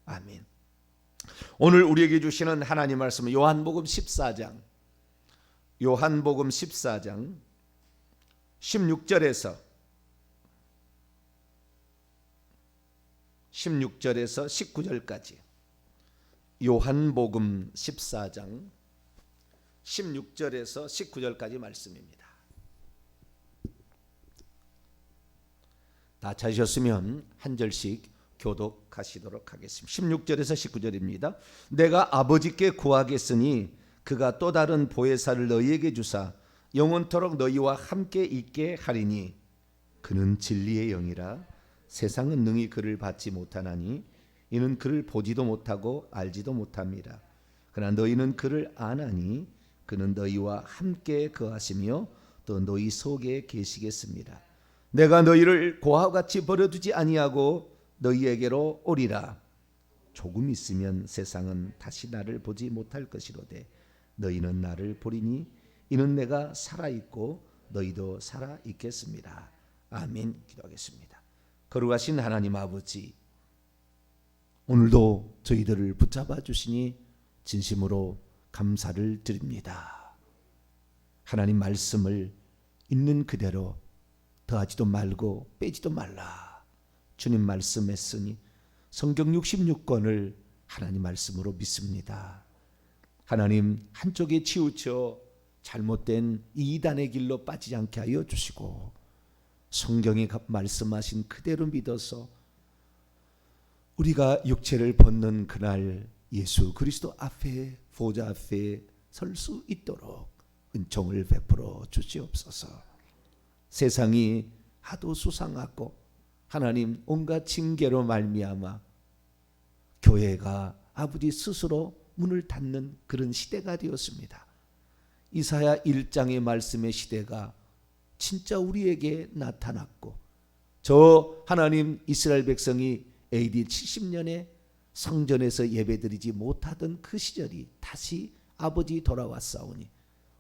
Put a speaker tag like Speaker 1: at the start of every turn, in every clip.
Speaker 1: 아멘. 오늘 우리에게 주시는 하나님 말씀은 요한복음 14장 16절에서 19절까지, 요한복음 14장 16절에서 19절까지 말씀입니다. 다 찾으셨으면 한 절씩 교독하시도록 하겠습니다. 16절에서 19절입니다. 내가 아버지께 구하겠으니 그가 또 다른 보혜사를 너희에게 주사 영원토록 너희와 함께 있게 하리니 그는 진리의 영이라 세상은 능히 그를 받지 못하나니 이는 그를 보지도 못하고 알지도 못합니다. 그러나 너희는 그를 아나니 그는 너희와 함께 거하시며 또 너희 속에 계시겠습니다. 내가 너희를 고아와 같이 버려두지 아니하고 너희에게로 오리라. 조금 있으면 세상은 다시 나를 보지 못할 것이로되 너희는 나를 보리니 이는 내가 살아있고 너희도 살아있겠습니다. 아멘. 기도하겠습니다. 거룩하신 하나님 아버지, 오늘도 저희들을 붙잡아 주시니 진심으로 감사를 드립니다. 하나님 말씀을 있는 그대로 더하지도 말고 빼지도 말라. 주님 말씀했으니 성경 66권을 하나님 말씀으로 믿습니다. 하나님, 한쪽에 치우쳐 잘못된 이단의 길로 빠지지 않게 하여 주시고 성경에 말씀하신 그대로 믿어서 우리가 육체를 벗는 그날 예수 그리스도 앞에, 보좌 앞에 설 수 있도록 은총을 베풀어 주시옵소서. 세상이 하도 수상하고 하나님 온갖 징계로 말미암아 교회가 아버지 스스로 문을 닫는 그런 시대가 되었습니다. 이사야 1장의 말씀의 시대가 진짜 우리에게 나타났고, 저 하나님 이스라엘 백성이 AD 70년에 성전에서 예배드리지 못하던 그 시절이 다시 아버지 돌아왔사오니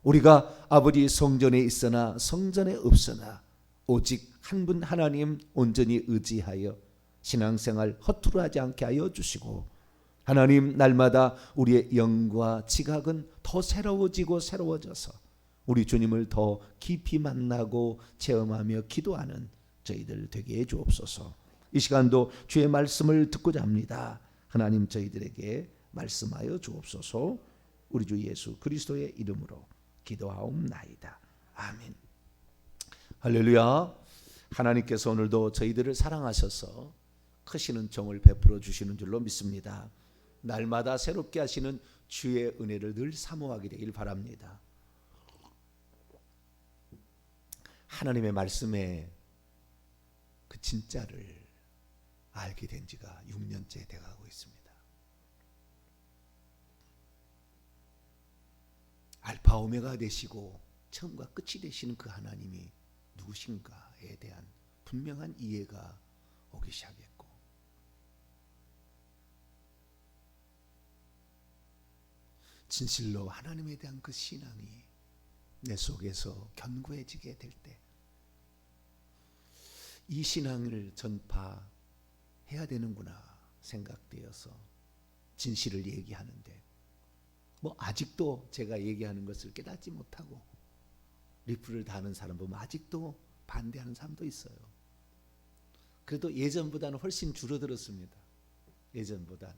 Speaker 1: 우리가 아버지 성전에 있으나 성전에 없으나 오직 한 분 하나님 온전히 의지하여 신앙생활 허투루 하지 않게 하여 주시고, 하나님 날마다 우리의 영과 지각은 더 새로워지고 새로워져서 우리 주님을 더 깊이 만나고 체험하며 기도하는 저희들 되게 해 주옵소서. 이 시간도 주의 말씀을 듣고자 합니다. 하나님 저희들에게 말씀하여 주옵소서. 우리 주 예수 그리스도의 이름으로 기도하옵나이다. 아멘. 할렐루야. 하나님께서 오늘도 저희들을 사랑하셔서 크신 은총을 베풀어 주시는 줄로 믿습니다. 날마다 새롭게 하시는 주의 은혜를 늘 사모하게 되길 바랍니다. 하나님의 말씀의 그 진짜를 알게 된 지가 6년째 돼가고 있습니다. 알파 오메가 되시고 처음과 끝이 되시는 그 하나님이 누구신가에 대한 분명한 이해가 오기 시작했고, 진실로 하나님에 대한 그 신앙이 내 속에서 견고해지게 될 때 이 신앙을 전파해야 되는구나 생각되어서 진실을 얘기하는데, 아직도 제가 얘기하는 것을 깨닫지 못하고 리플을 다는 사람 보면 아직도 반대하는 사람도 있어요. 그래도 예전보다는 훨씬 줄어들었습니다. 예전보다는.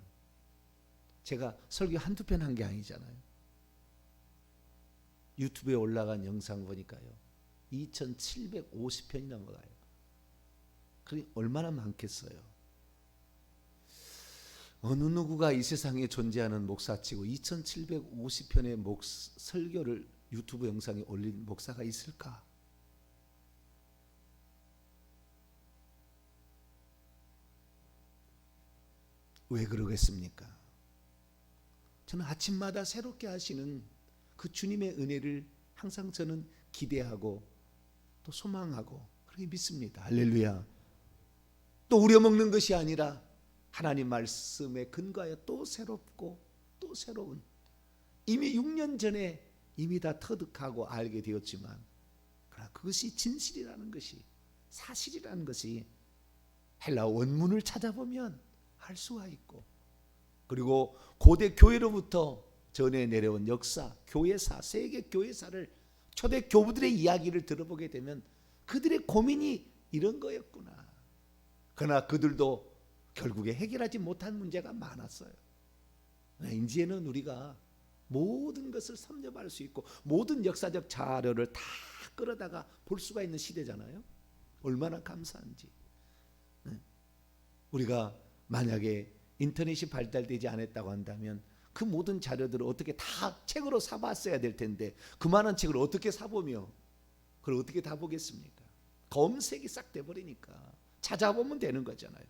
Speaker 1: 제가 설교 한두 편 한 게 아니잖아요. 유튜브에 올라간 영상 보니까요, 2750편이 넘어가요. 그게 얼마나 많겠어요. 어느 누구가 이 세상에 존재하는 목사치고 2750편의 설교를 유튜브 영상에 올린 목사가 있을까? 왜 그러겠습니까? 저는 아침마다 새롭게 하시는 그 주님의 은혜를 항상 저는 기대하고 또 소망하고 그렇게 믿습니다. 할렐루야. 또 우려먹는 것이 아니라 하나님 말씀에 근거하여 또 새롭고 또 새로운, 이미 6년 전에 이미 다 터득하고 알게 되었지만 그러나 그것이 진실이라는 것이, 사실이라는 것이 헬라 원문을 찾아보면 알 수가 있고 그리고 고대 교회로부터 전해 내려온 역사, 교회사, 세계 교회사를 초대 교부들의 이야기를 들어보게 되면 그들의 고민이 이런 거였구나. 그러나 그들도 결국에 해결하지 못한 문제가 많았어요. 이제는 우리가 모든 것을 섭렵할 수 있고 모든 역사적 자료를 다 끌어다가 볼 수가 있는 시대잖아요. 얼마나 감사한지. 우리가 만약에 인터넷이 발달되지 않았다고 한다면 그 모든 자료들을 어떻게 다 책으로 사봤어야 될 텐데 그 많은 책을 어떻게 사보며 그걸 어떻게 다 보겠습니까? 검색이 싹 돼버리니까 찾아보면 되는 거잖아요.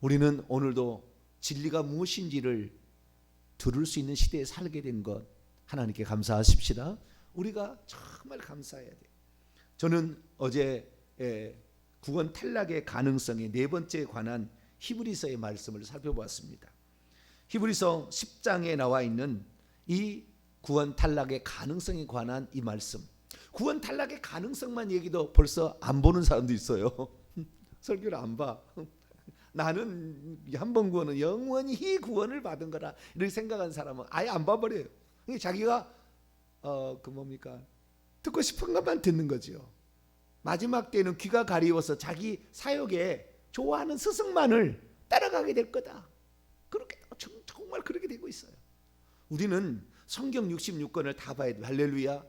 Speaker 1: 우리는 오늘도 진리가 무엇인지를 들을 수 있는 시대에 살게 된 것 하나님께 감사하십시다. 우리가 정말 감사해야 돼요. 저는 어제 구원 탈락의 가능성의 네 번째에 관한 히브리서의 말씀을 살펴보았습니다. 히브리서 10장에 나와 있는 이 구원 탈락의 가능성에 관한 이 말씀. 구원 탈락의 가능성만 얘기도 벌써 안 보는 사람도 있어요. 설교를 안 봐. 나는 한 번 구원은 영원히 구원을 받은 거라 이렇게 생각하는 사람은 아예 안 봐버려요. 자기가 듣고 싶은 것만 듣는 거죠. 마지막 때는 귀가 가리워서 자기 사역에 좋아하는 스승만을 따라가게 될 거다. 그렇게 정말 그렇게 되고 있어요. 우리는 성경 66권을 다 봐야 돼. 할렐루야.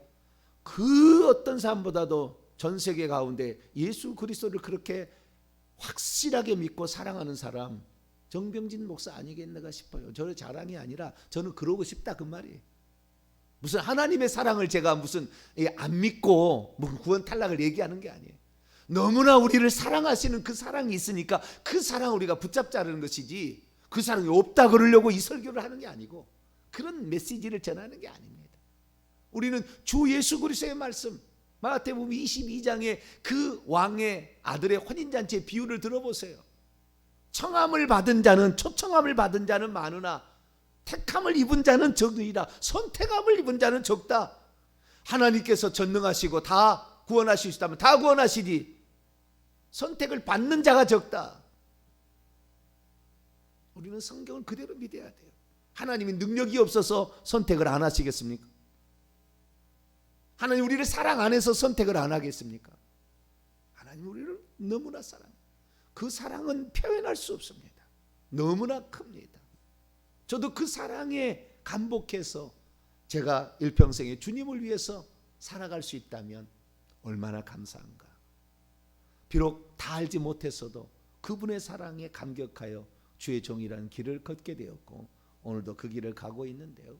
Speaker 1: 그 어떤 사람보다도 전 세계 가운데 예수 그리스도를 그렇게 확실하게 믿고 사랑하는 사람 정병진 목사 아니겠는가 싶어요. 저는 자랑이 아니라 저는 그러고 싶다 그 말이에요. 무슨 하나님의 사랑을 제가 무슨 안 믿고 구원 탈락을 얘기하는 게 아니에요. 너무나 우리를 사랑하시는 그 사랑이 있으니까 그 사랑을 우리가 붙잡자는 것이지 그 사랑이 없다 그러려고 이 설교를 하는 게 아니고 그런 메시지를 전하는 게 아닙니다. 우리는 주 예수 그리스도의 말씀 마태복음 22장의 그 왕의 아들의 혼인잔치의 비유를 들어보세요. 청함을 받은 자는 초청함을 받은 자는 많으나 택함을 입은 자는 적으리라. 선택함을 입은 자는 적다. 하나님께서 전능하시고 다 구원하실 수 있다면 다 구원하시리. 선택을 받는 자가 적다. 우리는 성경을 그대로 믿어야 돼요. 하나님이 능력이 없어서 선택을 안 하시겠습니까? 하나님 우리를 사랑 안 해서 선택을 안 하겠습니까? 하나님 우리를 너무나 사랑해요. 그 사랑은 표현할 수 없습니다. 너무나 큽니다. 저도 그 사랑에 감복해서 제가 일평생에 주님을 위해서 살아갈 수 있다면 얼마나 감사한가. 비록 다 알지 못했어도 그분의 사랑에 감격하여 주의 종이라는 길을 걷게 되었고 오늘도 그 길을 가고 있는데요.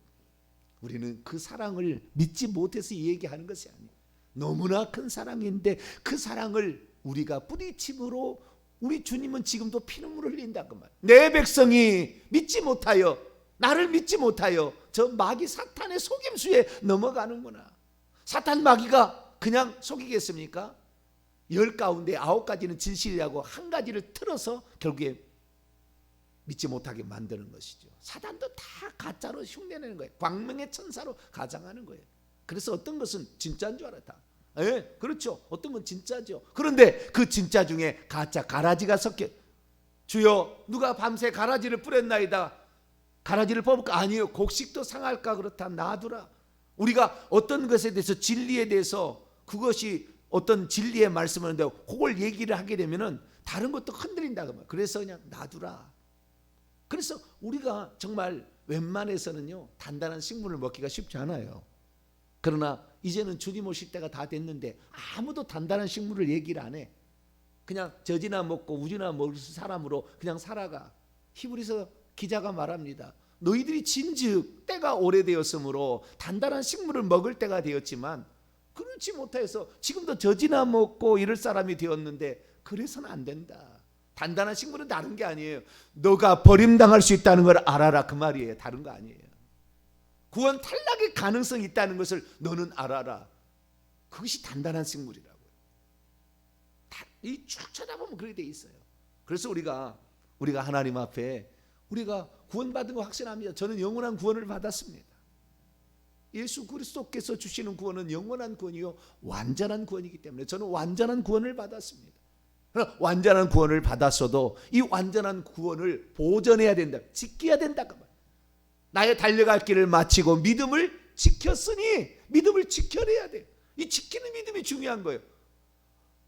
Speaker 1: 우리는 그 사랑을 믿지 못해서 얘기하는 것이 아니에요. 너무나 큰 사랑인데 그 사랑을 우리가 뿌리침으로 우리 주님은 지금도 피눈물을 흘린다 그 말. 내 백성이 믿지 못하여 나를 믿지 못하여 저 마귀 사탄의 속임수에 넘어가는구나. 사탄 마귀가 그냥 속이겠습니까? 10 가운데 9가지는 진실이라고 한 가지를 틀어서 결국에 믿지 못하게 만드는 것이죠. 사단도 다 가짜로 흉내내는 거예요. 광명의 천사로 가장하는 거예요. 그래서 어떤 것은 진짜인 줄 알았다. 예, 그렇죠. 어떤 건 진짜죠. 그런데 그 진짜 중에 가짜 가라지가 섞여. 주여 누가 밤새 가라지를 뿌렸나이다. 가라지를 뽑을까? 아니요. 곡식도 상할까? 그렇다. 놔두라. 우리가 어떤 것에 대해서 진리에 대해서 그것이 어떤 진리의 말씀을 하는데 그걸 얘기를 하게 되면은 다른 것도 흔들린다. 그래서 그냥 놔두라. 그래서 우리가 정말 웬만해서는요 단단한 식물을 먹기가 쉽지 않아요. 그러나 이제는 주님 오실 때가 다 됐는데 아무도 단단한 식물을 얘기를 안 해. 그냥 젖이나 먹고 우유나 먹을 사람으로 그냥 살아가. 히브리서 기자가 말합니다. 너희들이 진즉 때가 오래되었으므로 단단한 식물을 먹을 때가 되었지만 그렇지 못해서 지금도 젖이나 먹고 이럴 사람이 되었는데 그래서는 안 된다. 단단한 식물은 다른 게 아니에요. 너가 버림당할 수 있다는 걸 알아라 그 말이에요. 다른 거 아니에요. 구원 탈락의 가능성이 있다는 것을 너는 알아라. 그것이 단단한 식물이라고요. 이 쭉 쳐다보면 그렇게 돼 있어요. 그래서 우리가 하나님 앞에 우리가 구원받은 거 확신합니다. 저는 영원한 구원을 받았습니다. 예수 그리스도께서 주시는 구원은 영원한 구원이요 완전한 구원이기 때문에 저는 완전한 구원을 받았습니다. 완전한 구원을 받았어도 이 완전한 구원을 보존해야 된다, 지켜야 된다. 나의 달려갈 길을 마치고 믿음을 지켰으니 믿음을 지켜내야 돼. 이 지키는 믿음이 중요한 거예요.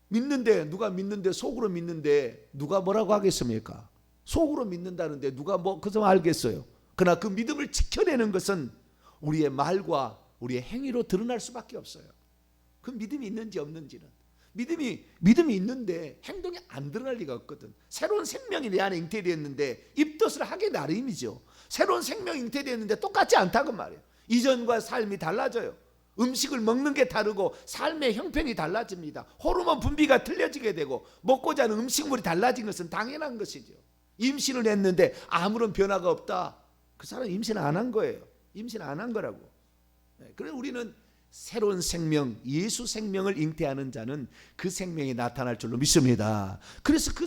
Speaker 1: 믿는데, 누가 믿는데, 속으로 믿는데 누가 뭐라고 하겠습니까? 속으로 믿는다는데 누가 뭐 그저 알겠어요. 그러나 그 믿음을 지켜내는 것은 우리의 말과 우리의 행위로 드러날 수밖에 없어요. 그 믿음이 있는지 없는지는. 믿음이 있는데 행동이 안 드러날 리가 없거든. 새로운 생명이 내 안에 잉태되었는데 입덧을 하게 나름이죠. 새로운 생명이 잉태되었는데 똑같지 않다고 말이에요. 이전과 삶이 달라져요. 음식을 먹는 게 다르고 삶의 형편이 달라집니다. 호르몬 분비가 틀려지게 되고 먹고자 하는 음식물이 달라진 것은 당연한 것이죠. 임신을 했는데 아무런 변화가 없다. 그 사람 임신 안 한 거예요. 임신 안 한 거라고. 그래서 우리는 새로운 생명, 예수 생명을 잉태하는 자는 그 생명이 나타날 줄로 믿습니다. 그래서 그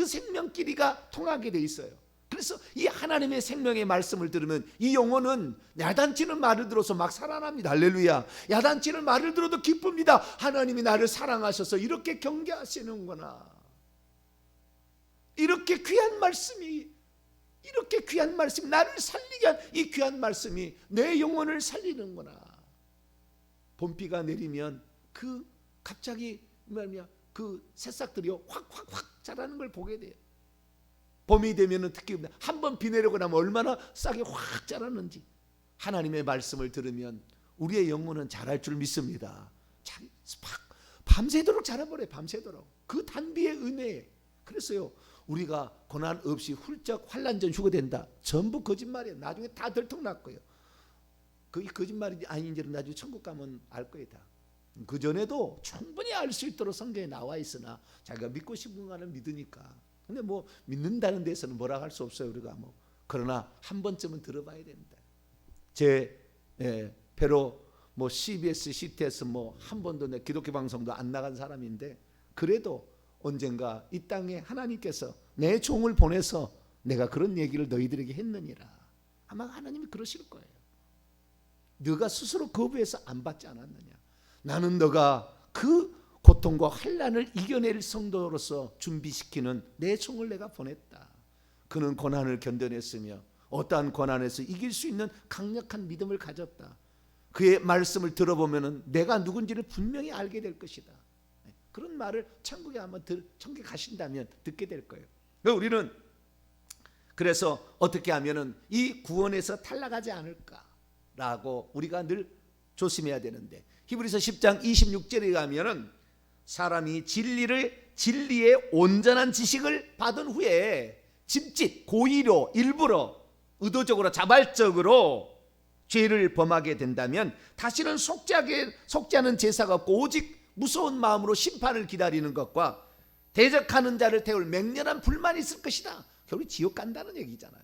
Speaker 1: 생명끼리가 통하게 돼 있어요. 그래서 이 하나님의 생명의 말씀을 들으면 이 영혼은 야단치는 말을 들어서 막 살아납니다. 할렐루야. 야단치는 말을 들어도 기쁩니다. 하나님이 나를 사랑하셔서 이렇게 경계하시는구나. 이렇게 귀한 말씀이 나를 살리게 한 이 귀한 말씀이 내 영혼을 살리는구나. 봄비가 내리면 갑자기 그 새싹들이 확 자라는 걸 보게 돼요. 봄이 되면은 특히 한번 비 내리고 나면 얼마나 싹이 확 자라는지. 하나님의 말씀을 들으면 우리의 영혼은 자랄 줄 믿습니다. 밤새도록 자라버려요. 밤새도록. 그 단비의 은혜에. 그래서요, 우리가 고난 없이 훌쩍 환난전 휴거된다. 전부 거짓말이에요. 나중에 다 들통날 거예요. 그게 거짓말인지 아닌지는 나중에 천국 가면 알 거예요. 다. 그 전에도 충분히 알 수 있도록 성경에 나와 있으나 자기가 믿고 싶은 거는 믿으니까. 근데 뭐 믿는다는 데서는 뭐라 할 수 없어요. 우리가 뭐. 그러나 한 번쯤은 들어봐야 된다. 배로 뭐 CBS, CTS 뭐 한 번도 내 기독교 방송도 안 나간 사람인데 그래도 언젠가 이 땅에 하나님께서 내 종을 보내서 내가 그런 얘기를 너희들에게 했느니라. 아마 하나님이 그러실 거예요. 너가 스스로 거부해서 안 받지 않았느냐. 나는 너가 그 고통과 환난을 이겨낼 성도로서 준비시키는 내 종을 내가 보냈다. 그는 고난을 견뎌냈으며 어떠한 고난에서 이길 수 있는 강력한 믿음을 가졌다. 그의 말씀을 들어보면 내가 누군지를 분명히 알게 될 것이다. 그런 말을 천국에 한번 천국에 가신다면 듣게 될 거예요. 우리는 그래서 어떻게 하면은 이 구원에서 탈락하지 않을까라고 우리가 늘 조심해야 되는데, 히브리서 10장 26절에 가면은 사람이 진리의 온전한 지식을 받은 후에 짐짓, 고의로, 일부러, 의도적으로, 자발적으로 죄를 범하게 된다면 다시는 속지 않은 제사가 없고 오직 무서운 마음으로 심판을 기다리는 것과 대적하는 자를 태울 맹렬한 불만이 있을 것이다. 결국 지옥 간다는 얘기잖아요.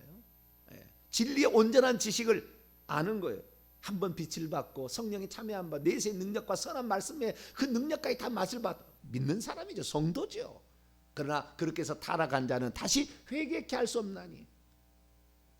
Speaker 1: 진리의 온전한 지식을 아는 거예요. 한번 빛을 받고 성령이 참여한 바 내세의 능력과 선한 말씀의 그 능력까지 다 맛을 받아 믿는 사람이죠. 성도죠. 그러나 그렇게 해서 타락한 자는 다시 회개케 할 수 없나니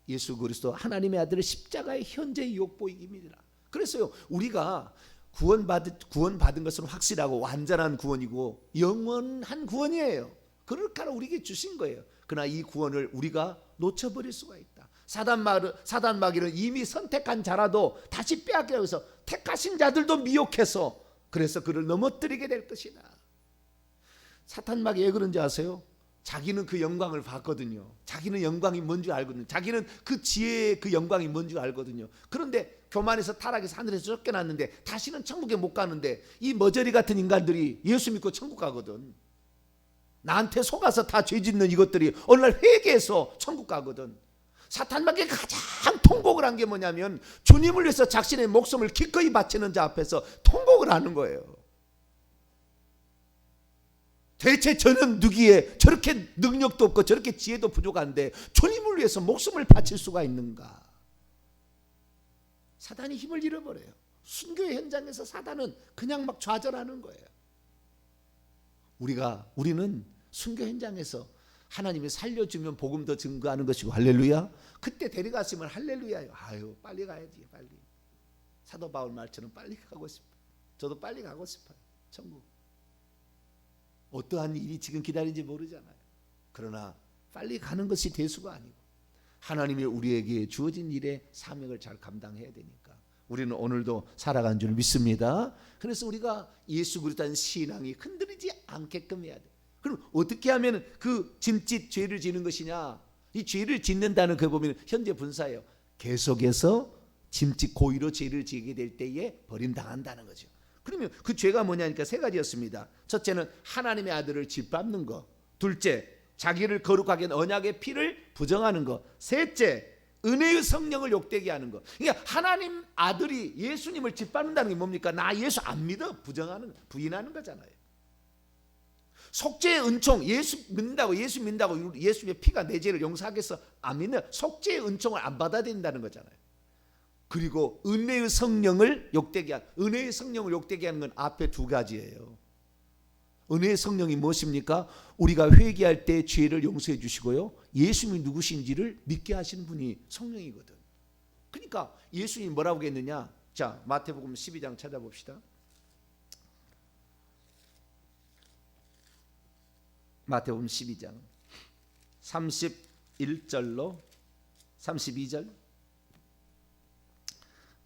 Speaker 1: 예수 그리스도 하나님의 아들의 십자가의 현재의 욕보이기입니다. 그래서요, 우리가 구원받은 것은 확실하고 완전한 구원이고 영원한 구원이에요. 그러니까 우리에게 주신 거예요. 그러나 이 구원을 우리가 놓쳐버릴 수가 있다. 사단 마귀는 이미 선택한 자라도 다시 빼앗기려고 해서 택하신 자들도 미혹해서 그래서 그를 넘어뜨리게 될 것이다. 사단 마귀 왜 그런지 아세요? 자기는 그 영광을 봤거든요. 자기는 영광이 뭔지 알거든요. 자기는 그 지혜의 그 영광이 뭔지 알거든요. 그런데 교만해서 타락해서 하늘에서 쫓겨났는데 다시는 천국에 못 가는데 이 머저리 같은 인간들이 예수 믿고 천국 가거든. 나한테 속아서 다 죄 짓는 이것들이 어느 날 회개해서 천국 가거든. 사탄 마귀가 가장 통곡을 한 게 뭐냐면 주님을 위해서 자신의 목숨을 기꺼이 바치는 자 앞에서 통곡을 하는 거예요. 대체 저는 누구에 저렇게 능력도 없고 저렇게 지혜도 부족한데 주님을 위해서 목숨을 바칠 수가 있는가? 사단이 힘을 잃어버려요. 순교의 현장에서 사단은 그냥 막 좌절하는 거예요. 우리는 순교 현장에서 하나님이 살려주면 복음 더 증거하는 것이고 할렐루야. 그때 데려갔으면 할렐루야요. 아유 빨리 가야지 빨리. 사도 바울 말처럼 빨리 가고 싶어요. 저도 빨리 가고 싶어요. 천국. 어떠한 일이 지금 기다리는지 모르잖아요. 그러나 빨리 가는 것이 대수가 아니고 하나님이 우리에게 주어진 일의 사명을 잘 감당해야 되니까 우리는 오늘도 살아가는 줄 믿습니다. 그래서 우리가 예수 그리스도의 신앙이 흔들리지 않게끔 해야 돼. 그럼 어떻게 하면 그 짐짓 죄를 지는 것이냐? 이 죄를 짓는다는 그 보면 현재 분사예요. 계속해서 짐짓 고의로 죄를 지게 될 때에 버림당한다는 거죠. 그러면 그 죄가 뭐냐니까 세 가지였습니다. 첫째는 하나님의 아들을 짓밟는 거. 둘째, 자기를 거룩하게 한 언약의 피를 부정하는 거. 셋째, 은혜의 성령을 욕되게 하는 거. 그러니까 하나님 아들이 예수님을 짓밟는다는 게 뭡니까? 나 예수 안 믿어. 부인하는 거잖아요. 속죄의 은총, 예수 믿는다고 예수님의 피가 내 죄를 용서하겠어? 안 믿는, 속죄의 은총을 안 받아야 된다는 거잖아요. 그리고 은혜의 성령을 욕되게 은혜의 성령을 욕되게 하는 건 앞에 두 가지예요. 은혜의 성령이 무엇입니까? 우리가 회개할 때 죄를 용서해 주시고요, 예수님이 누구신지를 믿게 하시는 분이 성령이거든. 그러니까 예수님이 뭐라고 했느냐? 자, 마태복음 12장 찾아봅시다. 마태복음 12장 31절로 32절.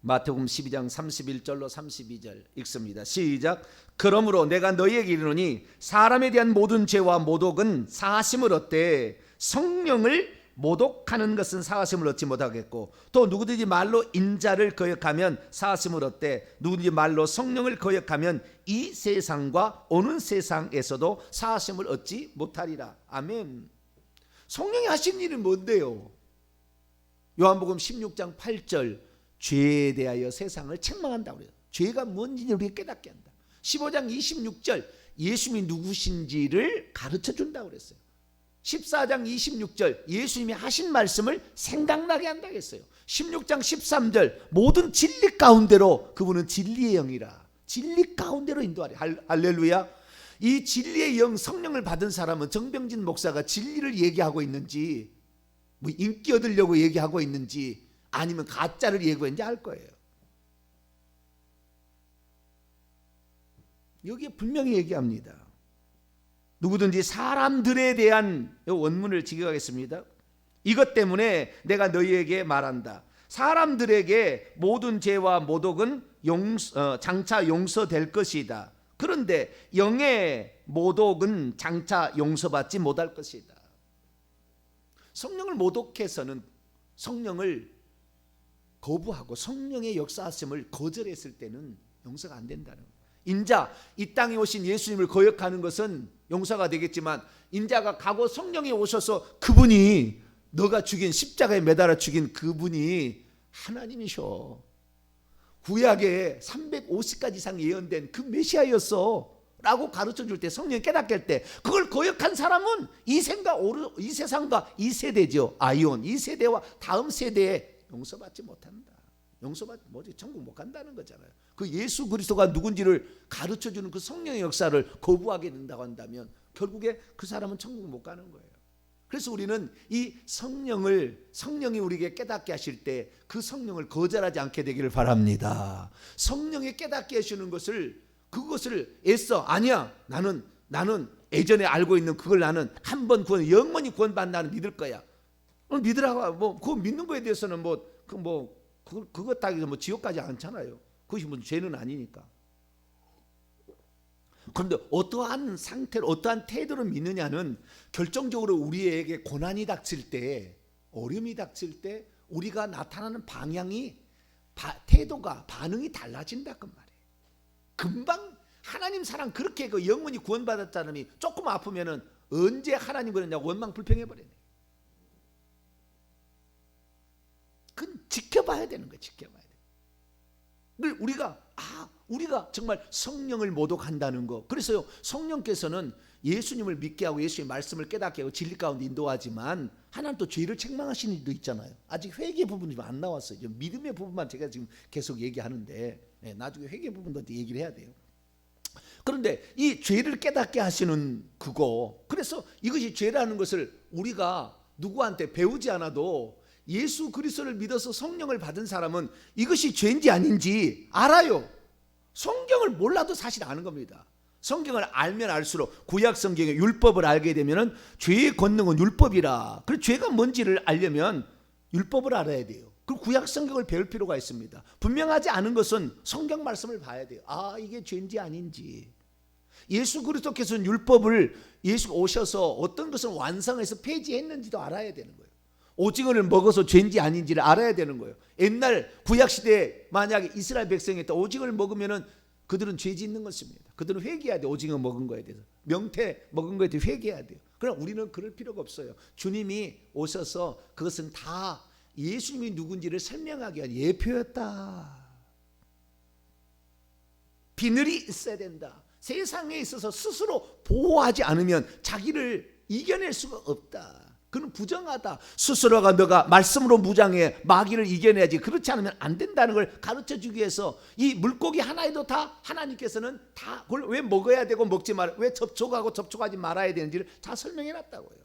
Speaker 1: 마태복음 12장 31절로 32절 읽습니다. 시작. 그러므로 내가 너희에게 이르노니 사람에 대한 모든 죄와 모독은 사하심을 얻되 성령을 모독하는 것은 사하심을 얻지 못하겠고, 또 누구든지 말로 인자를 거역하면 사하심을 얻되 누구든지 말로 성령을 거역하면 이 세상과 오는 세상에서도 사하심을 얻지 못하리라. 아멘. 성령이 하신 일은 뭔데요? 요한복음 16장 8절, 죄에 대하여 세상을 책망한다고 그래요. 죄가 뭔지 우리가 깨닫게 한다. 15장 26절, 예수님이 누구신지를 가르쳐 준다고 그랬어요. 14장 26절, 예수님이 하신 말씀을 생각나게 한다고 했어요. 16장 13절, 모든 진리 가운데로, 그분은 진리의 영이라 진리 가운데로 인도하리. 할렐루야. 이 진리의 영, 성령을 받은 사람은 정병진 목사가 진리를 얘기하고 있는지, 뭐 인기 얻으려고 얘기하고 있는지, 아니면 가짜를 얘기했는지 알 거예요. 여기에 분명히 얘기합니다. 누구든지 사람들에 대한 원문을 직역하겠습니다. 이것 때문에 내가 너희에게 말한다. 사람들에게 모든 죄와 모독은 장차 용서될 것이다. 그런데 영의 모독은 장차 용서받지 못할 것이다. 성령을 모독해서는, 성령을 거부하고 성령의 역사하심을 거절했을 때는 용서가 안 된다는 거예요. 인자, 이 땅에 오신 예수님을 거역하는 것은 용서가 되겠지만, 인자가 가고 성령이 오셔서 그분이, 너가 죽인 십자가에 매달아 죽인 그분이 하나님이셔. 구약에 350가지 이상 예언된 그 메시아였어 라고 가르쳐 줄 때, 성령이 깨닫게 할 때, 그걸 거역한 사람은 이 세상과 이 세대죠. 아이온, 이 세대와 다음 세대에 용서받지 못한다. 천국 못 간다는 거잖아요. 그 예수 그리스도가 누군지를 가르쳐주는 그 성령의 역사를 거부하게 된다고 한다면 결국에 그 사람은 천국 못 가는 거예요. 그래서 우리는 이 성령이 우리에게 깨닫게 하실 때 그 성령을 거절하지 않게 되기를 바랍니다. 성령이 깨닫게 하시는 그것을 애써, 아니야, 나는 예전에 알고 있는 그걸 나는 한번 영원히 구원받는 나는 믿을 거야. 믿으라고, 그거 믿는 거에 대해서는 그것 따위서 지옥까지 않잖아요. 그것이 죄는 아니니까. 그런데 어떠한 상태로, 어떠한 태도로 믿느냐는 결정적으로 우리에게 고난이 닥칠 때, 어려움이 닥칠 때 우리가 나타나는 방향이, 태도가, 반응이 달라진다 그 말이에요. 금방 하나님 사랑 그렇게 영원히 구원받았다는 사람이 조금 아프면은 언제 하나님 그랬냐고 원망 불평해 버리네. 그건 지켜봐야 되는 거예요. 지켜봐야 돼. 우리가 정말 성령을 모독한다는 거. 그래서요, 성령께서는 예수님을 믿게 하고 예수의 말씀을 깨닫게 하고 진리 가운데 인도하지만, 하나님 또 죄를 책망하시는 일도 있잖아요. 아직 회개 부분이 안 나왔어요. 믿음의 부분만 제가 지금 계속 얘기하는데, 나중에 회개 부분도 얘기를 해야 돼요. 그런데 이 죄를 깨닫게 하시는 그거, 그래서 이것이 죄라는 것을 우리가 누구한테 배우지 않아도 예수 그리스도를 믿어서 성령을 받은 사람은 이것이 죄인지 아닌지 알아요. 성경을 몰라도 사실 아는 겁니다. 성경을 알면 알수록 구약 성경의 율법을 알게 되면은 죄의 권능은 율법이라. 그래서 죄가 뭔지를 알려면 율법을 알아야 돼요. 그 구약 성경을 배울 필요가 있습니다. 분명하지 않은 것은 성경 말씀을 봐야 돼요. 아, 이게 죄인지 아닌지. 예수 그리스도께서는 율법을 예수가 오셔서 어떤 것을 완성해서 폐지했는지도 알아야 되는 거예요. 오징어를 먹어서 죄인지 아닌지를 알아야 되는 거예요. 옛날 구약 시대에 만약에 이스라엘 백성이 오징어를 먹으면은 그들은 죄 짓는 것입니다. 그들은 회개해야 돼요. 오징어 먹은 거에 대해서. 명태 먹은 거에 대해서 회개해야 돼요. 그러나 우리는 그럴 필요가 없어요. 주님이 오셔서 그것은 다 예수님이 누군지를 설명하기 위한 예표였다. 비늘이 있어야 된다. 세상에 있어서 스스로 보호하지 않으면 자기를 이겨낼 수가 없다. 그는 부정하다. 스스로가 너가 말씀으로 무장해 마귀를 이겨내야지. 그렇지 않으면 안 된다는 걸 가르쳐주기 위해서 이 물고기 하나에도 다 하나님께서는 다 그걸 왜 먹어야 되고 먹지 말아야, 왜 접촉하고 접촉하지 말아야 되는지를 다 설명해놨다고요.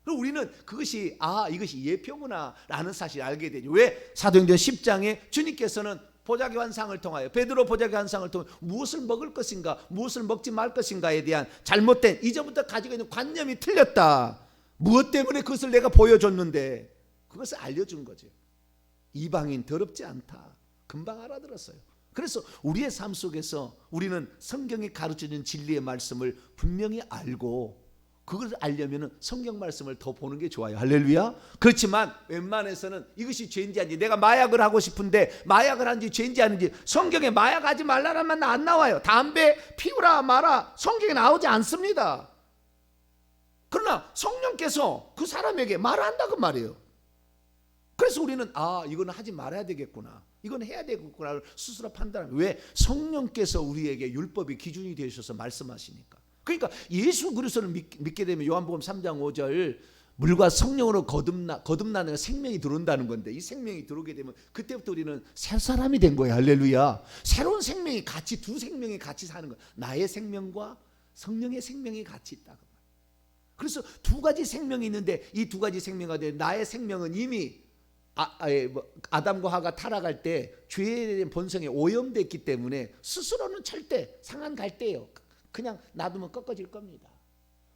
Speaker 1: 그리고 우리는 그것이 이것이 예표구나 라는 사실을 알게 되죠. 왜 사도행전 10장에 주님께서는 보자기 환상을 통하여 베드로 보자기 환상을 통해 무엇을 먹을 것인가 무엇을 먹지 말 것인가에 대한 잘못된 이전부터 가지고 있는 관념이 틀렸다. 무엇 때문에 그것을 내가 보여줬는데 그것을 알려준 거죠. 이방인 더럽지 않다. 금방 알아들었어요. 그래서 우리의 삶 속에서 우리는 성경이 가르쳐준 진리의 말씀을 분명히 알고 그걸 알려면 성경 말씀을 더 보는 게 좋아요. 할렐루야. 그렇지만 웬만해서는 이것이 죄인지 아닌지, 내가 마약을 하고 싶은데 마약을 하는지 죄인지 아닌지 성경에 마약하지 말라라면 안 나와요. 담배 피우라 마라 성경에 나오지 않습니다. 그러나 성령께서 그 사람에게 말한다고 말이에요. 그래서 우리는 이거는 하지 말아야 되겠구나, 이건 해야 되겠구나를 스스로 판단합니다. 왜? 성령께서 우리에게 율법의 기준이 되셔서 말씀하시니까. 그러니까 예수 그리스도를 믿게 되면 요한복음 3장 5절 물과 성령으로 거듭나는 생명이 들어온다는 건데, 이 생명이 들어오게 되면 그때부터 우리는 새 사람이 된 거예요. 할렐루야. 새로운 생명이 같이, 두 생명이 같이 사는 거예요. 나의 생명과 성령의 생명이 같이 있다. 그래서 두 가지 생명이 있는데 이 두 가지 생명이 돼. 나의 생명은 이미 아담과 하가 타락할 때 죄에 대한 본성에 오염됐기 때문에 스스로는 절대 상한 갈대예요. 그냥 놔두면 꺾어질 겁니다.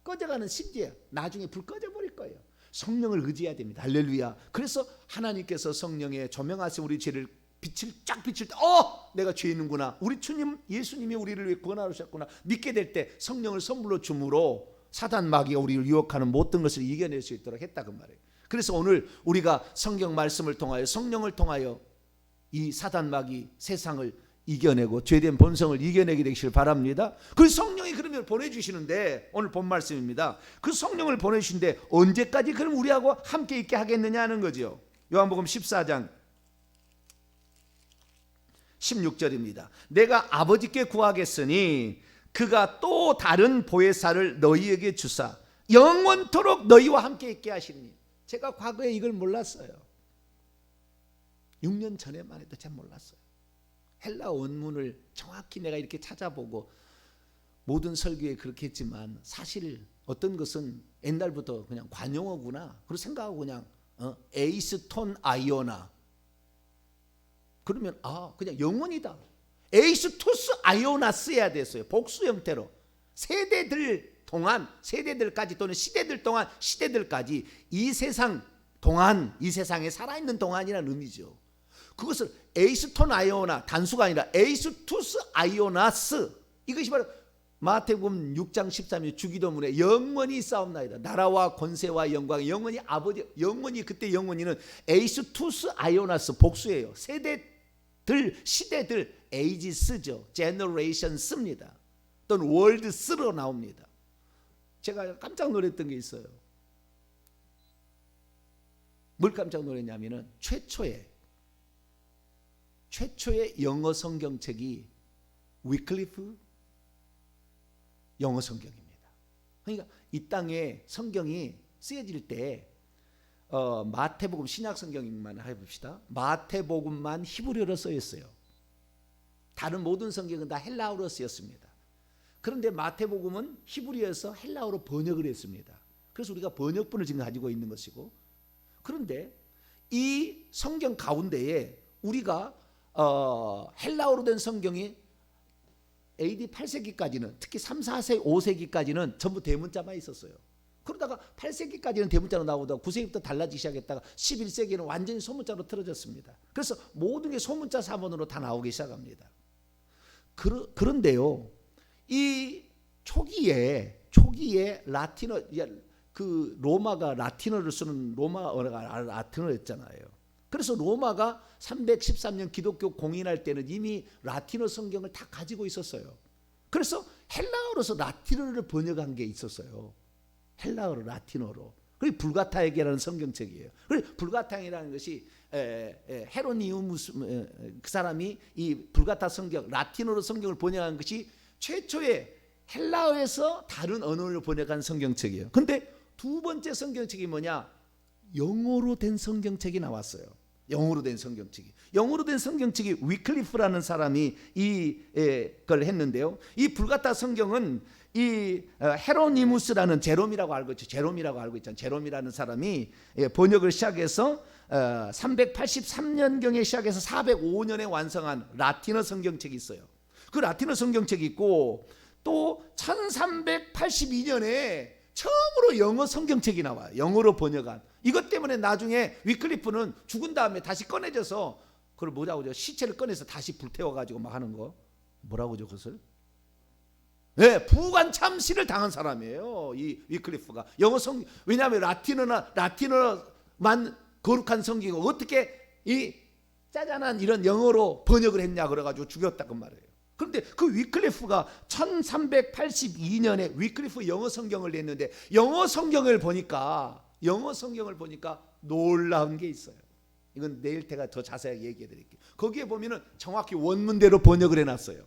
Speaker 1: 꺼져가는 심지어 나중에 불 꺼져버릴 거예요. 성령을 의지해야 됩니다. 할렐루야. 그래서 하나님께서 성령에 조명하신 우리 죄를 빛을 쫙 비칠 때 내가 죄 있는구나, 우리 주님 예수님이 우리를 위해 구원하셨구나 믿게 될 때 성령을 선물로 줌으로 사단 마귀가 우리를 유혹하는 모든 것을 이겨낼 수 있도록 했다 그 말이에요. 그래서 오늘 우리가 성경 말씀을 통하여 성령을 통하여 이 사단 마귀 세상을 이겨내고 죄된 본성을 이겨내게 되시길 바랍니다. 그 성령이 그러면 보내주시는데, 오늘 본 말씀입니다. 그 성령을 보내주시는데 언제까지 그럼 우리하고 함께 있게 하겠느냐 하는 거죠. 요한복음 14장 16절입니다. 내가 아버지께 구하겠으니 그가 또 다른 보혜사를 너희에게 주사 영원토록 너희와 함께 있게 하시니. 제가 과거에 이걸 몰랐어요. 6년 전에만 해도 잘 몰랐어요. 헬라 원문을 정확히 내가 이렇게 찾아보고 모든 설교에 그렇게 했지만 사실 어떤 것은 옛날부터 그냥 관용어구나 그렇게 생각하고 그냥 에이스톤 아이오나 그러면 그냥 영원이다. 에이스토스 아이오나 써야 됐어요. 복수 형태로 세대들 동안, 세대들까지 또는 시대들 동안, 시대들까지 이 세상 동안, 이 세상에 살아있는 동안이라는 의미죠. 그것을 에이스톤 아이오나 단수가 아니라 에이스투스 아이오나스, 이것이 바로 마태복음 6장 13절 주기도문에 영원히 싸움나이다. 나라와 권세와 영광, 영원히 아버지, 영원히, 그때 영원히는 에이스투스 아이오나스 복수예요. 세대들, 시대들, 에이지스죠. 제너레이션 씁니다. 또는 월드 쓰러 나옵니다. 제가 깜짝 놀랐던 게 있어요. 뭘 깜짝 놀랐냐면은 최초의 영어 성경책이 위클리프 영어 성경입니다. 그러니까 이 땅에 성경이 쓰여질 때 마태복음 신약 성경만 해봅시다. 마태복음만 히브리어로 쓰였어요. 다른 모든 성경은 다 헬라어로 쓰였습니다. 그런데 마태복음은 히브리어에서 헬라어로 번역을 했습니다. 그래서 우리가 번역본을 지금 가지고 있는 것이고, 그런데 이 성경 가운데에 우리가 헬라어로 된 성경이 AD 8세기까지는 특히 3, 4세기, 5세기까지는 전부 대문자만 있었어요. 그러다가 8세기까지는 대문자로 나오다가 9세기부터 달라지기 시작했다가 11세기는 완전히 소문자로 틀어졌습니다. 그래서 모든 게 소문자 사본으로 다 나오기 시작합니다. 그런데요, 이 초기에 라틴어, 그 로마가 라틴어를 쓰는 로마어가 라틴어였잖아요. 그래서 로마가 313년 기독교 공인할 때는 이미 라틴어 성경을 다 가지고 있었어요. 그래서 헬라어로서 라틴어를 번역한 게 있었어요. 헬라어로 라틴어로. 그게 불가타에게라는 성경책이에요. 그리고 불가타이라는 것이 헤로니우무스 그 사람이 이 불가타 성경 라틴어로 성경을 번역한 것이 최초의 헬라어에서 다른 언어를 번역한 성경책이에요. 근데 두 번째 성경책이 뭐냐? 영어로 된 성경책이 나왔어요. 영어로 된 성경책이 위클리프라는 사람이 이걸 했는데요. 이 불가타 성경은 이 헤로니무스라는 제롬이라고 알고 있잖아요. 제롬이라는 사람이 번역을 시작해서 383년경에 시작해서 405년에 완성한 라틴어 성경책이 있어요. 그 라틴어 성경책이 있고 또 1382년에 처음으로 영어 성경책이 나와요. 영어로 번역한. 이것 때문에 나중에 위클리프는 죽은 다음에 다시 꺼내져서 그걸 뭐라고 하죠? 시체를 꺼내서 다시 불태워가지고 막 하는 거. 뭐라고 하죠 그것을? 네, 부관 참시를 당한 사람이에요. 이 위클리프가. 영어 성경. 왜냐하면 라틴어만 거룩한 성경이고 어떻게 이 짜잔한 이런 영어로 번역을 했냐 그래가지고 죽였다고 말이에요. 그런데 그 위클리프가 1382년에 위클리프 영어 성경을 냈는데 영어 성경을 보니까 놀라운 게 있어요. 이건 내일 제가 더 자세하게 얘기해 드릴게요. 거기에 보면은 정확히 원문대로 번역을 해놨어요.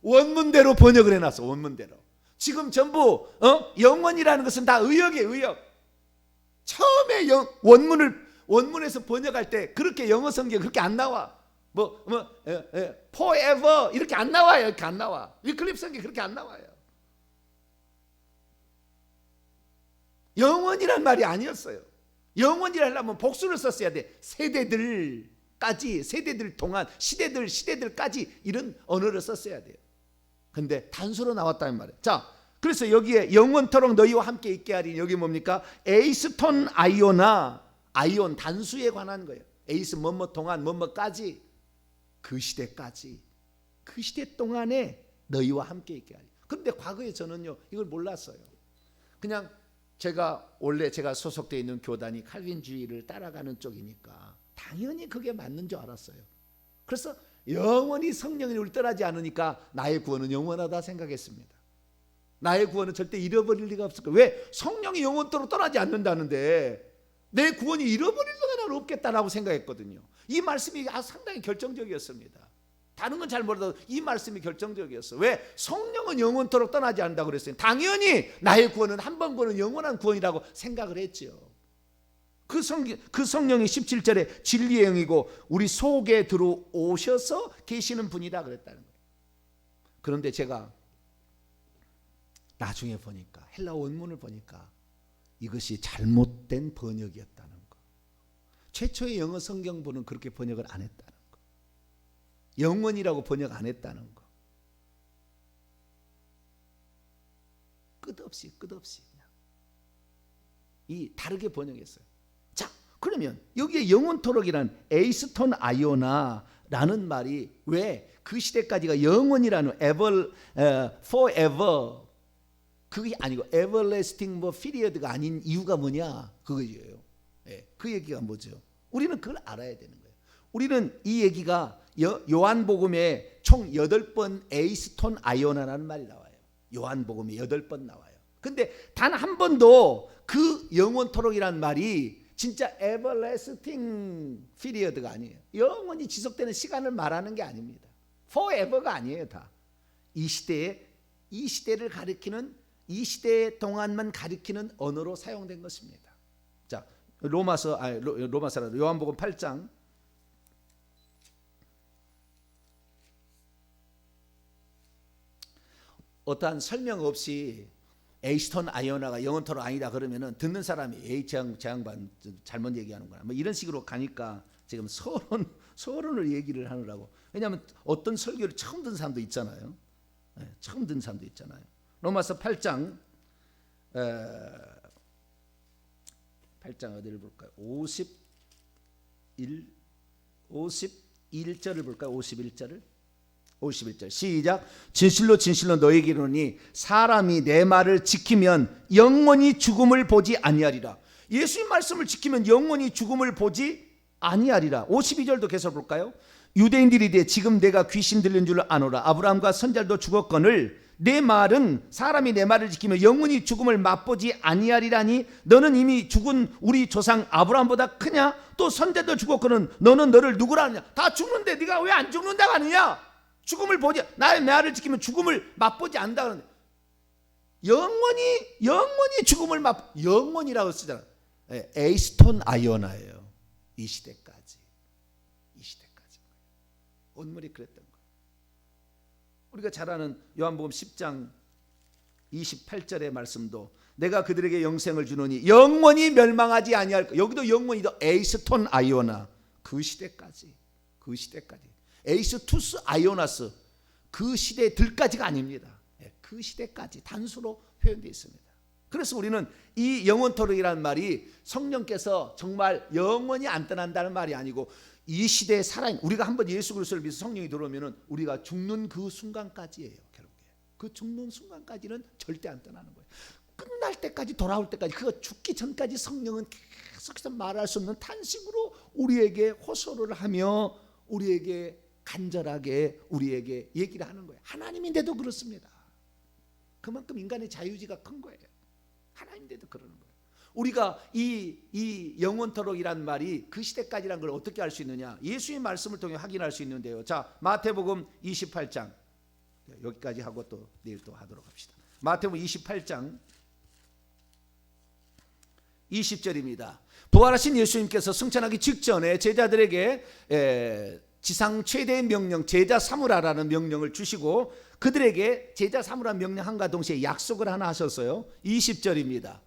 Speaker 1: 원문대로. 지금 전부 영원이라는 것은 다 의역이에요. 의역. 처음에 원문에서 번역할 때 그렇게 영어 성경 그렇게 안 나와. forever 이렇게 안 나와요. 이렇게 안 나와. 위클리프 성경 그렇게 안 나와요. 영원이란 말이 아니었어요. 영원이라 하려면 복수를 썼어야 돼. 세대들 동안 시대들까지 이런 언어를 썼어야 돼요. 근데 단수로 나왔다는 말이에요. 자, 그래서 여기에 영원토록 너희와 함께 있게 하리니 여기 뭡니까? 에이스톤 아이오나 아이온 단수에 관한 거예요. 에이스 뭐뭐 동안 뭐뭐까지 그 시대까지 그 시대 동안에 너희와 함께 있게 하리. 그런데 과거에 저는요 이걸 몰랐어요. 그냥 제가 소속되어 있는 교단이 칼빈주의를 따라가는 쪽이니까 당연히 그게 맞는 줄 알았어요. 그래서 영원히 성령이 우리 떠나지 않으니까 나의 구원은 영원하다 생각했습니다. 나의 구원은 절대 잃어버릴 리가 없을 거예요. 왜? 성령이 영원토록 떠나지 않는다는데 내 구원이 잃어버릴 리가 없겠다라고 생각했거든요. 이 말씀이 상당히 결정적이었습니다. 다른 건 잘 몰라도 이 말씀이 결정적이었어. 왜? 성령은 영원토록 떠나지 않는다고 그랬어요. 당연히 나의 구원은 한 번 구원은 영원한 구원이라고 생각을 했죠. 그 성령이 17절에 진리의 영이고 우리 속에 들어오셔서 계시는 분이다 그랬다는 거예요. 그런데 제가 나중에 보니까 헬라 원문을 보니까 이것이 잘못된 번역이었다는 거. 최초의 영어 성경본은 그렇게 번역을 안 했다는 거. 영원이라고 번역 안 했다는 거. 끝없이 그냥 이 다르게 번역했어요. 자, 그러면 여기에 영원토록이란 에이스톤 아이오나라는 말이 왜 그 시대까지가 영원이라는 forever 그게 아니고 everlasting period가 아닌 이유가 뭐냐 그거예요. 예, 그 얘기가 뭐죠? 우리는 그걸 알아야 되는 거예요. 우리는 이 얘기가 요한복음에 총 8번 에이스톤 아이오나라는 말이 나와요. 요한복음에 8번 나와요. 근데 단 한 번도 그 영원토록이란 말이 진짜 everlasting period가 아니에요. 영원히 지속되는 시간을 말하는 게 아닙니다. forever가 아니에요. 다 이 시대를 가리키는 이 시대 동안만 가리키는 언어로 사용된 것입니다. 자, 로마서라 요한복음 8장 어떠한 설명 없이 에이스톤 아이오나가 영원토록 아니다 그러면은 듣는 사람이 에이 저 양반 잘못 얘기하는구나 뭐 이런 식으로 가니까 지금 서론을 얘기를 하느라고. 왜냐하면 어떤 설교를 처음 듣는 사람도 있잖아요. 처음 듣는 사람도 있잖아요. 로마서 8장 8장 어디를 볼까요? 51절을 볼까요? 51절 시작. 진실로 진실로 너희에게 이르노니 사람이 내 말을 지키면 영원히 죽음을 보지 아니하리라. 예수의 말씀을 지키면 영원히 죽음을 보지 아니하리라. 52절도 계속 볼까요? 유대인들이 이르되 지금 내가 귀신 들린 줄 아노라. 아브라함과 선자들도 죽었거늘 내 말은 사람이 내 말을 지키면 영원히 죽음을 맛보지 아니하리라니 너는 이미 죽은 우리 조상 아브라함보다 크냐? 또 선자도 죽었거늘 너는 너를 누구라 하느냐? 다 죽는데 네가 왜 안 죽는다고 하느냐? 죽음을 보지, 나의 말을 지키면 죽음을 맛보지 않는다 그러는데 영원히 죽음을 영원이라고 쓰잖아. 에이스톤 아이오나예요. 이 시대까지 온물이 그랬던 거예요. 우리가 잘 아는 요한복음 10장 28절의 말씀도 내가 그들에게 영생을 주노니 영원히 멸망하지 아니할 것. 여기도 영원히 더 에이스톤 아이오나. 그 시대까지 에이스투스 아이오나스 그 시대들까지가 아닙니다. 그 시대까지 단수로 표현되어 있습니다. 그래서 우리는 이 영원토록이라는 말이 성령께서 정말 영원히 안 떠난다는 말이 아니고 이 시대에 살아있는 우리가 한번 예수 그리스도를 믿어서 성령이 들어오면 우리가 죽는 그 순간까지예요. 결국에 그 죽는 순간까지는 절대 안 떠나는 거예요. 끝날 때까지 돌아올 때까지 그거 죽기 전까지 성령은 계속해서 말할 수 없는 탄식으로 우리에게 호소를 하며 우리에게 간절하게 우리에게 얘기를 하는 거예요. 하나님인데도 그렇습니다. 그만큼 인간의 자유의지가 큰 거예요. 하나님인데도 그러는 거예요. 우리가 이 영원토록이란 말이 그 시대까지란 걸 어떻게 알 수 있느냐? 예수의 말씀을 통해 확인할 수 있는데요. 자, 마태복음 28장 여기까지 하고 또 내일 또 하도록 합시다. 마태복음 28장 20절입니다. 부활하신 예수님께서 승천하기 직전에 제자들에게 지상 최대의 명령 제자 삼으라라는 명령을 주시고 그들에게 제자 삼으라는 명령함과 동시에 약속을 하나 하셨어요. 20절입니다.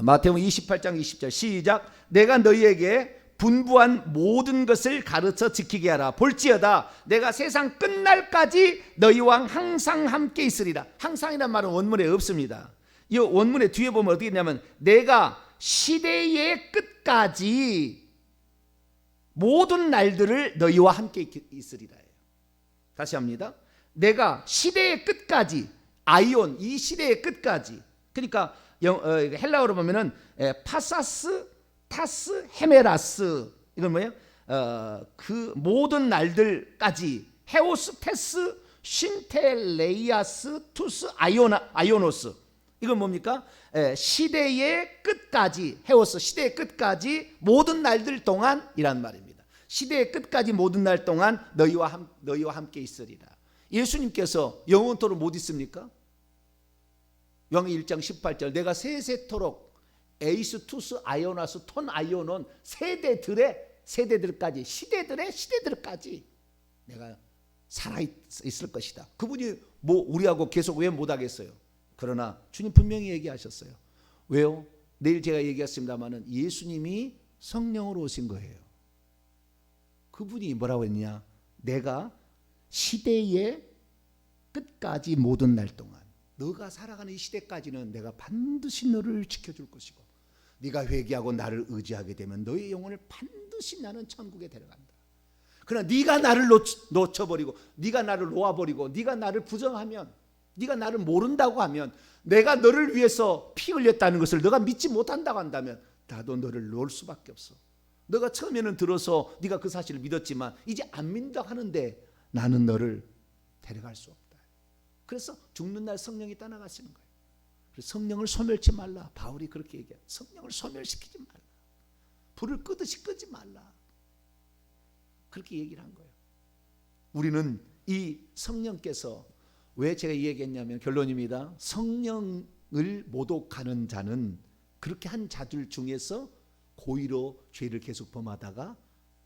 Speaker 1: 마태복음 28장 20절 시작. 내가 너희에게 분부한 모든 것을 가르쳐 지키게 하라. 볼지어다 내가 세상 끝날까지 너희와 항상 함께 있으리라. 항상이란 말은 원문에 없습니다. 이 원문의 뒤에 보면 어떻게 되냐면 내가 시대의 끝까지 모든 날들을 너희와 함께 있으리라. 다시 합니다. 내가 시대의 끝까지 아이온 이 시대의 끝까지 그러니까 헬라어로 보면은 파사스 타스 헤메라스 이건 뭐예요? 그 모든 날들까지 헤오스 테스 신텔레이아스 투스 아이오노스 이건 뭡니까? 시대의 끝까지 헤오스 시대의 끝까지 모든 날들 동안 이란 말입니다. 시대의 끝까지 모든 날 동안 너희와 함께 있으리라. 예수님께서 영원토록 못 있습니까? 요한복음 1장 18절 내가 세세토록 에이스 투스 아이오나스 톤 아이오논 세대들까지 시대들까지 내가 살아있을 것이다. 그분이 뭐 우리하고 계속 왜 못하겠어요? 그러나 주님 분명히 얘기하셨어요. 왜요? 내일 제가 얘기했습니다마는 예수님이 성령으로 오신 거예요. 그분이 뭐라고 했냐? 내가 시대의 끝까지 모든 날 동안 너가 살아가는 이 시대까지는 내가 반드시 너를 지켜줄 것이고 네가 회개하고 나를 의지하게 되면 너의 영혼을 반드시 나는 천국에 데려간다. 그러나 네가 나를 놓쳐버리고 네가 나를 놓아버리고 네가 나를 부정하면 네가 나를 모른다고 하면 내가 너를 위해서 피 흘렸다는 것을 너가 믿지 못한다고 한다면 나도 너를 놓을 수밖에 없어. 너가 처음에는 들어서 네가 그 사실을 믿었지만 이제 안 믿는다고 하는데 나는 너를 데려갈 수 없다. 그래서 죽는 날 성령이 떠나가시는 거예요. 그래서 성령을 소멸치 말라. 바울이 그렇게 얘기해요. 성령을 소멸시키지 말라. 불을 끄듯이 끄지 말라. 그렇게 얘기를 한 거예요. 우리는 이 성령께서 왜 제가 이 얘기했냐면 결론입니다. 성령을 모독하는 자는 그렇게 한 자들 중에서 고의로 죄를 계속 범하다가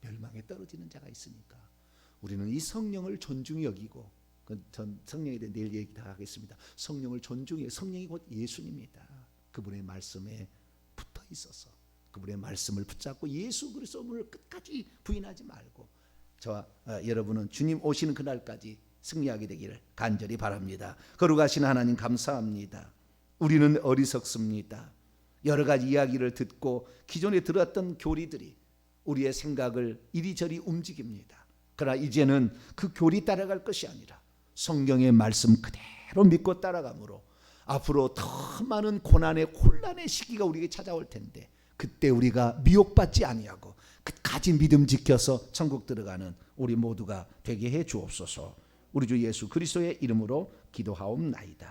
Speaker 1: 멸망에 떨어지는 자가 있으니까 우리는 이 성령을 존중히 여기고 전 성령에 대해 내일 얘기 다 하겠습니다. 성령을 존중해. 성령이 곧 예수님입니다. 그분의 말씀에 붙어 있어서 그분의 말씀을 붙잡고 예수 그리스도를 끝까지 부인하지 말고 저와 여러분은 주님 오시는 그날까지 승리하게 되기를 간절히 바랍니다. 거룩하신 하나님 감사합니다. 우리는 어리석습니다. 여러 가지 이야기를 듣고 기존에 들었던 교리들이 우리의 생각을 이리저리 움직입니다. 그러나 이제는 그 교리 따라갈 것이 아니라 성경의 말씀 그대로 믿고 따라가므로 앞으로 더 많은 고난의 혼란의 시기가 우리에게 찾아올 텐데 그때 우리가 미혹받지 아니하고 끝까지 믿음 지켜서 천국 들어가는 우리 모두가 되게 해 주옵소서. 우리 주 예수 그리스도의 이름으로 기도하옵나이다.